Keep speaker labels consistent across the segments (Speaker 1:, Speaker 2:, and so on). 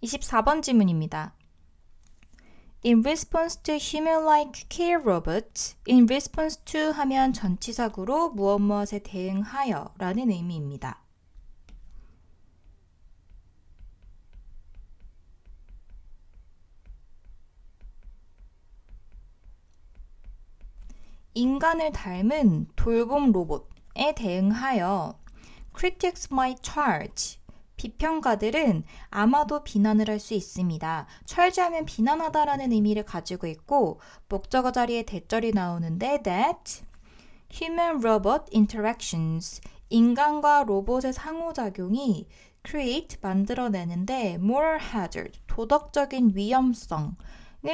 Speaker 1: 24번 질문입니다. In response to human-like care robots, in response to 하면 전치사구로 무엇무엇에 대응하여 라는 의미입니다. 인간을 닮은 돌봄 로봇에 대응하여 critics might charge, 비평가들은 아마도 비난을 할 수 있습니다. charge하면 비난하다라는 의미를 가지고 있고 목적어 자리에 대절이 나오는데 that human-robot interactions, 인간과 로봇의 상호작용이 create, 만들어내는데 moral hazard, 도덕적인 위험성을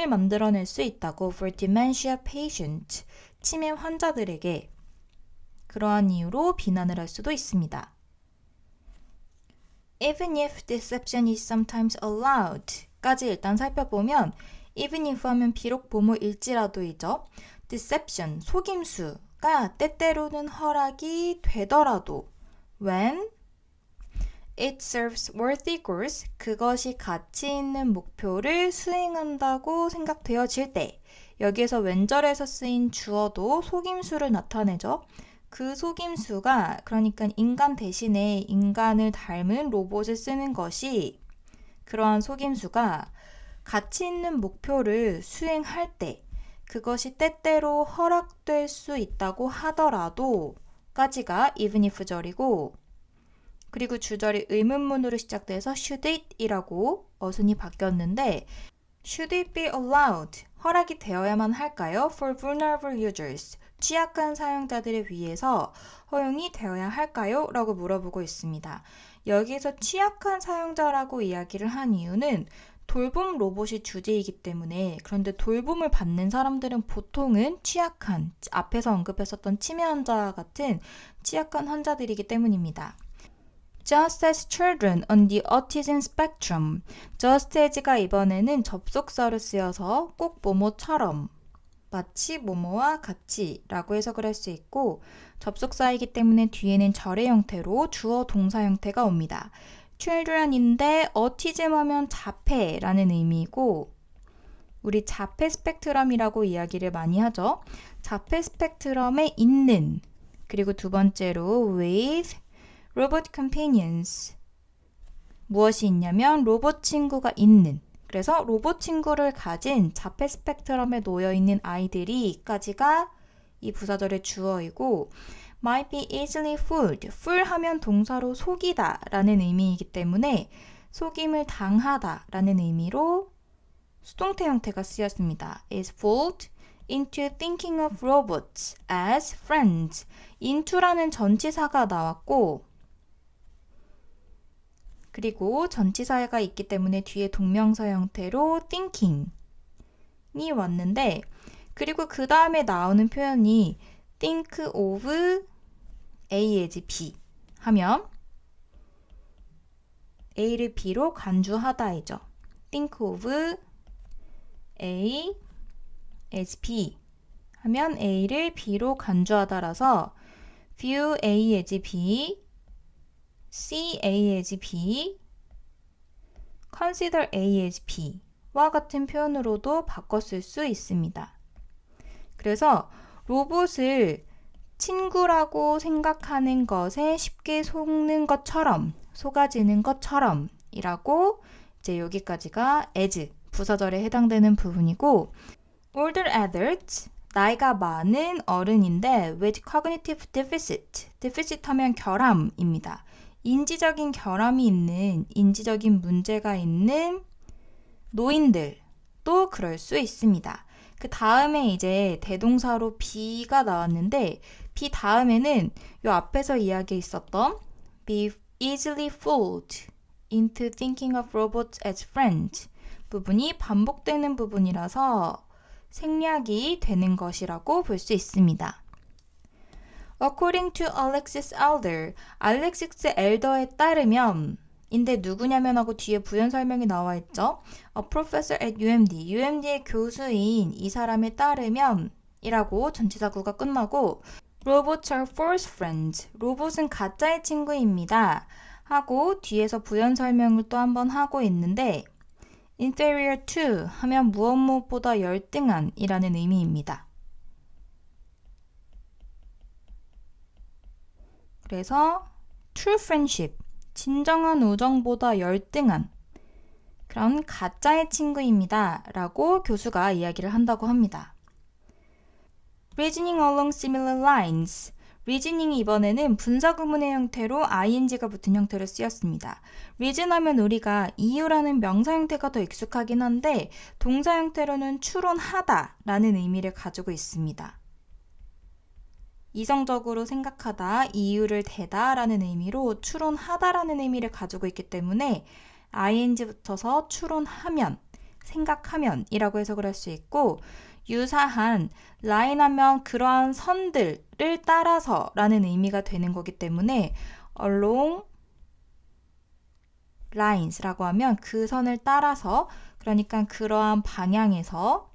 Speaker 1: 만들어낼 수 있다고 for dementia patient, 치매 환자들에게 그러한 이유로 비난을 할 수도 있습니다. Even if deception is sometimes allowed 까지 일단 살펴보면 even if 하면 비록 뭐뭐일지라도이죠. deception, 속임수가 때때로는 허락이 되더라도 when it serves worthy goals, 그것이 가치 있는 목표를 수행한다고 생각되어질 때 여기에서 왼절에서 쓰인 주어도 속임수를 나타내죠. 그 속임수가 그러니까 인간 대신에 인간을 닮은 로봇을 쓰는 것이 그러한 속임수가 가치 있는 목표를 수행할 때 그것이 때때로 허락될 수 있다고 하더라도 까지가 even if 절이고 그리고 주절이 의문문으로 시작돼서 should it 이라고 어순이 바뀌었는데 should it be allowed 허락이 되어야만 할까요? For vulnerable users 취약한 사용자들을 위해서 허용이 되어야 할까요? 라고 물어보고 있습니다. 여기에서 취약한 사용자라고 이야기를 한 이유는 돌봄 로봇이 주제이기 때문에 그런데 돌봄을 받는 사람들은 보통은 취약한 앞에서 언급했었던 치매 환자 같은 취약한 환자들이기 때문입니다. Just as children on the autism spectrum. Just as가 이번에는 접속사로 쓰여서 꼭 뭐뭐처럼 마치 뭐뭐와 같이 라고 해석을 할 수 있고 접속사이기 때문에 뒤에는 절의 형태로 주어 동사 형태가 옵니다. children인데 autism 하면 자폐라는 의미이고 우리 자폐 스펙트럼이라고 이야기를 많이 하죠. 자폐 스펙트럼에 있는 그리고 두 번째로 with robot companions 무엇이 있냐면 로봇 친구가 있는 그래서 로봇 친구를 가진 자폐 스펙트럼에 놓여있는 아이들이까지가 이 부사절의 주어이고 might be easily fooled. fool 하면 동사로 속이다 라는 의미이기 때문에 속임을 당하다 라는 의미로 수동태 형태가 쓰였습니다. is fooled into thinking of robots as friends. into라는 전치사가 나왔고 그리고 전치사가 있기 때문에 뒤에 동명사 형태로 thinking이 왔는데 그리고 그 다음에 나오는 표현이 think of A as B 하면 A를 B로 간주하다이죠. think of A as B 하면 A를 B로 간주하다라서 view A as B see A as B, consider A as B와 같은 표현으로도 바꿔 쓸 수 있습니다. 그래서 로봇을 친구라고 생각하는 것에 쉽게 속는 것처럼, 속아지는 것처럼 이라고 이제 여기까지가 as, 부사절에 해당되는 부분이고 older adults, 나이가 많은 어른인데 with cognitive deficit, deficit 하면 결함입니다. 인지적인 결함이 있는, 인지적인 문제가 있는 노인들도 그럴 수 있습니다. 그 다음에 이제 대동사로 be가 나왔는데 be 다음에는 요 앞에서 이야기 있었던 be easily fooled into thinking of robots as friends 부분이 반복되는 부분이라서 생략이 되는 것이라고 볼 수 있습니다. According to Alexis Elder, 알렉시스 엘더에 따르면 인데 누구냐면 하고 뒤에 부연 설명이 나와 있죠. A professor at UMD, UMD의 교수인 이 사람에 따르면 이라고 전치사구가 끝나고 Robots are false friends, 로봇은 가짜의 친구입니다 하고 뒤에서 부연 설명을 또 한번 하고 있는데 inferior to 하면 무엇무엇보다 열등한 이라는 의미입니다. 그래서 true friendship, 진정한 우정보다 열등한 그런 가짜의 친구입니다. 라고 교수가 이야기를 한다고 합니다. Reasoning along similar lines. reasoning이 이번에는 분사구문의 형태로 ing가 붙은 형태로 쓰였습니다. reason 하면 우리가 이유라는 명사 형태가 더 익숙하긴 한데 동사 형태로는 추론하다 라는 의미를 가지고 있습니다. 이성적으로 생각하다, 이유를 대다 라는 의미로 추론하다 라는 의미를 가지고 있기 때문에 ing 붙어서 추론하면, 생각하면 이라고 해석을 할 수 있고 유사한 line 하면 그러한 선들을 따라서 라는 의미가 되는 거기 때문에 along lines 라고 하면 그 선을 따라서 그러니까 그러한 방향에서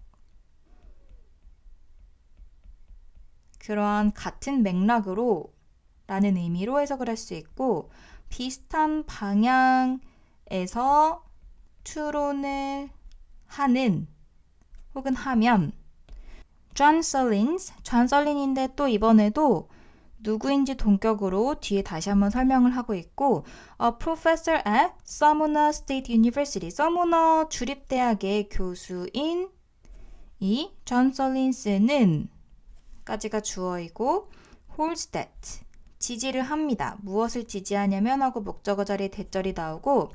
Speaker 1: 그러한 같은 맥락으로 라는 의미로 해석을 할 수 있고 비슷한 방향에서 추론을 하는 혹은 하면 John Sol인데 또 이번에도 누구인지 동격으로 뒤에 다시 한번 설명을 하고 있고 A professor at Sumner State University 서머너 주립대학의 교수인 이 존 설린스는 까지가 주어이고 holds that 지지를 합니다. 무엇을 지지하냐면 하고 목적어 자리에 대절이 나오고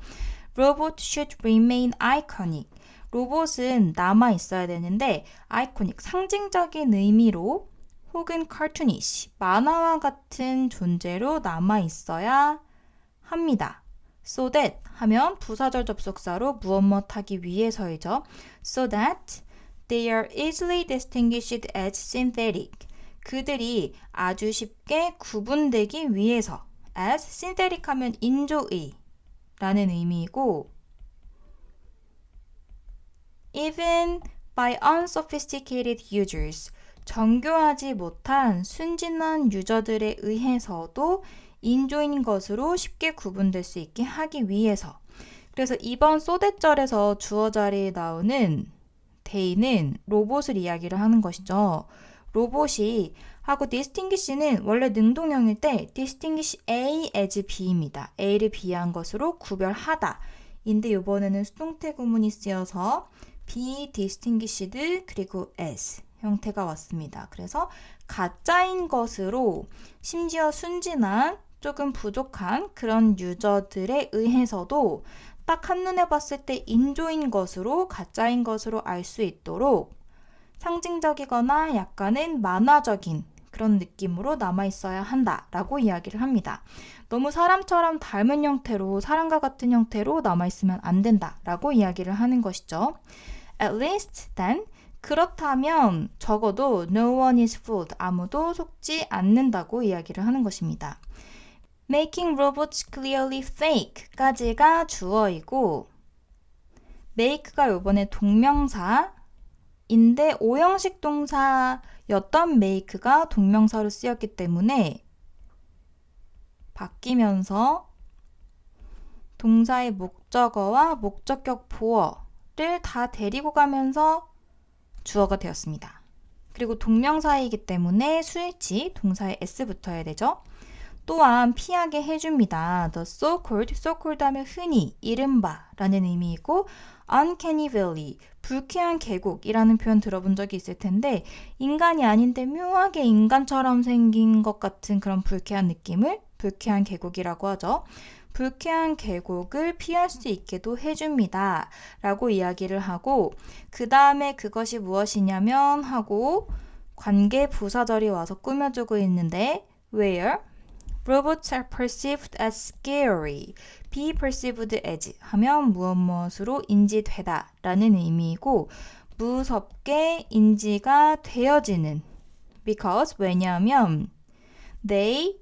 Speaker 1: Robot should remain iconic 로봇은 남아 있어야 되는데 아이코닉 상징적인 의미로 혹은 cartoonish 만화와 같은 존재로 남아 있어야 합니다. So that 하면 부사절 접속사로 무엇 하기 위해서이죠. So that they are easily distinguished as synthetic. 그들이 아주 쉽게 구분되기 위해서 as synthetic 하면 인조의 라는 의미이고 even by unsophisticated users 정교하지 못한 순진한 유저들에 의해서도 인조인 것으로 쉽게 구분될 수 있게 하기 위해서 그래서 이번 소대절에서 주어 자리에 나오는 they는 로봇을 이야기를 하는 것이죠. 로봇이 하고 distinguish는 원래 능동형일 때 distinguish A as B입니다. A를 B한 것으로 구별하다. 인데 이번에는 수동태 구문이 쓰여서 be distinguished 그리고 as 형태가 왔습니다. 그래서 가짜인 것으로 심지어 순진한 조금 부족한 그런 유저들에 의해서도 딱 한눈에 봤을 때 인조인 것으로 가짜인 것으로 알 수 있도록 상징적이거나 약간은 만화적인 그런 느낌으로 남아있어야 한다라고 이야기를 합니다. 너무 사람처럼 닮은 형태로 사람과 같은 형태로 남아있으면 안 된다라고 이야기를 하는 것이죠. At least then 그렇다면 적어도 no one is fooled 아무도 속지 않는다고 이야기를 하는 것입니다. Making robots clearly fake 까지가 주어이고 make가 이번에 동명사인데 오형식 동사였던 make가 동명사로 쓰였기 때문에 바뀌면서 동사의 목적어와 목적격 보어를 다 데리고 가면서 주어가 되었습니다. 그리고 동명사이기 때문에 수일치 동사에 s 붙어야 되죠. 또한 피하게 해줍니다. The so-called 하면 흔히, 이른바 라는 의미이고 uncanny valley, 불쾌한 계곡이라는 표현 들어본 적이 있을 텐데 인간이 아닌데 묘하게 인간처럼 생긴 것 같은 그런 불쾌한 느낌을 불쾌한 계곡이라고 하죠. 불쾌한 계곡을 피할 수 있게도 해줍니다. 라고 이야기를 하고 그 다음에 그것이 무엇이냐면 하고 관계 부사절이 와서 꾸며주고 있는데 where robots are perceived as scary, be perceived as 하면 무엇으로 인지되다 라는 의미이고 무섭게 인지가 되어지는 because 왜냐하면 they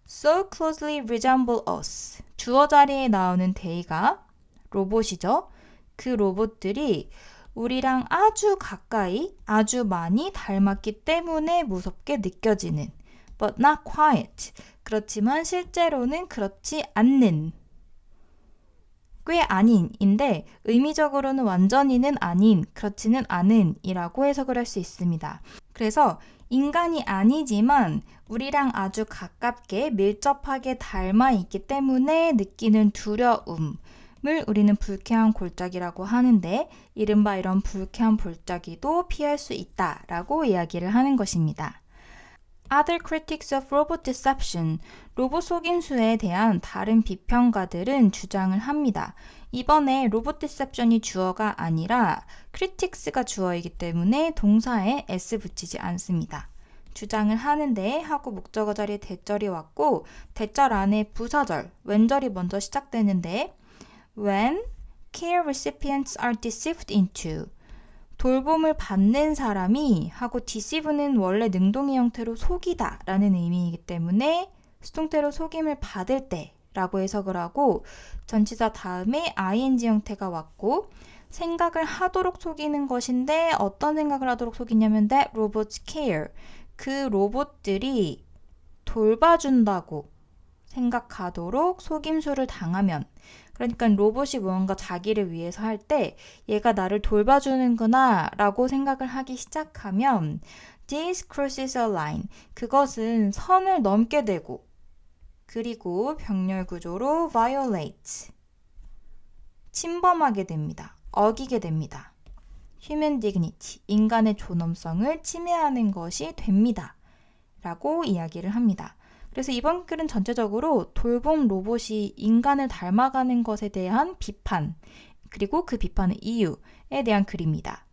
Speaker 1: so closely resemble us 주어 자리에 나오는 they가 로봇이죠. 그 로봇들이 우리랑 아주 가까이 아주 많이 닮았기 때문에 무섭게 느껴지는 but not quite. 그렇지만 실제로는 그렇지 않는 꽤 아닌인데 의미적으로는 완전히는 아닌, 그렇지는 않은 이라고 해석을 할 수 있습니다. 그래서 인간이 아니지만 우리랑 아주 가깝게 밀접하게 닮아 있기 때문에 느끼는 두려움을 우리는 불쾌한 골짜기라고 하는데 이른바 이런 불쾌한 골짜기도 피할 수 있다라고 이야기를 하는 것입니다. Other critics of robot deception, 로봇 속임수에 대한 다른 비평가들은 주장을 합니다. 이번에 로봇 deception이 주어가 아니라 critics가 주어이기 때문에 동사에 s 붙이지 않습니다. 주장을 하는데 하고 목적어 자리에 대절이 왔고 대절 안에 부사절, 웬절이 먼저 시작되는데 When care recipients are deceived into 돌봄을 받는 사람이 하고 deceive는 원래 능동의 형태로 속이다 라는 의미이기 때문에 수동태로 속임을 받을 때 라고 해석을 하고 전치사 다음에 ing 형태가 왔고 생각을 하도록 속이는 것인데 어떤 생각을 하도록 속이냐면 that robots care 그 로봇들이 돌봐준다고 생각하도록 속임수를 당하면 그러니까 로봇이 무언가 자기를 위해서 할 때 얘가 나를 돌봐주는구나 라고 생각을 하기 시작하면 This crosses a line. 그것은 선을 넘게 되고 그리고 병렬 구조로 violate. 침범하게 됩니다. 어기게 됩니다. Human dignity. 인간의 존엄성을 침해하는 것이 됩니다. 라고 이야기를 합니다. 그래서 이번 글은 전체적으로 돌봄 로봇이 인간을 닮아가는 것에 대한 비판, 그리고 그 비판의 이유에 대한 글입니다.